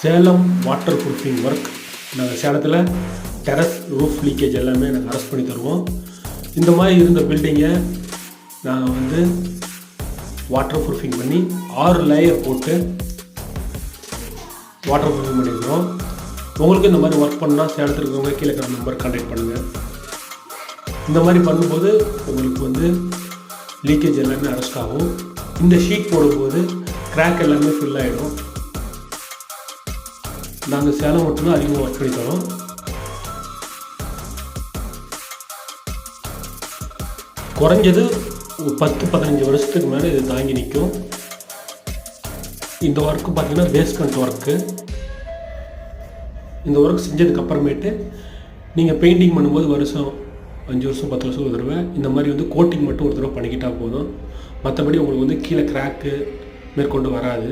Salem water proofing work. நாங்கள் சேலத்தில் terrace roof leakage எல்லாமே நாங்கள் அரெஸ்ட் பண்ணி தருவோம். இந்த மாதிரி இருந்த பில்டிங்கை நாங்கள் வந்து வாட்டர் ப்ரூஃபிங் பண்ணி 6 லேயர் போட்டு வாட்டர் ப்ரூஃபிங் பண்ணியிருக்கிறோம். உங்களுக்கு இந்த மாதிரி ஒர்க் பண்ணால் சேலத்தில் இருக்கிறவங்க கீழே இருக்கிற நம்பர் கான்டாக்ட் பண்ணுங்கள். இந்த மாதிரி பண்ணும்போது உங்களுக்கு வந்து லீக்கேஜ் எல்லாமே அரெஸ்ட் ஆகும். இந்த ஷீட் போடும்போது கிராக் எல்லாமே ஃபில் ஆகிடும். நாங்கள் சேலம் மட்டும்தான் அதிகமாக ஒர்க் பண்ணி தரோம். குறைஞ்சது 10-15 வருஷத்துக்கு மேலே இது தாங்கி நிற்கும். இந்த ஒர்க்கு பார்த்திங்கன்னா பேஸ்மெண்ட் ஒர்க்கு. இந்த ஒர்க் செஞ்சதுக்கு அப்புறமேட்டு நீங்கள் பெயிண்டிங் பண்ணும்போது வருஷம் 5 வருஷம் 10 வருஷம் ஒரு தடவை இந்த மாதிரி வந்து கோட்டிங் மட்டும் ஒரு தடவை பண்ணிக்கிட்டால் போதும். மற்றபடி உங்களுக்கு வந்து கீழே கிராக்கு மேற்கொண்டு வராது.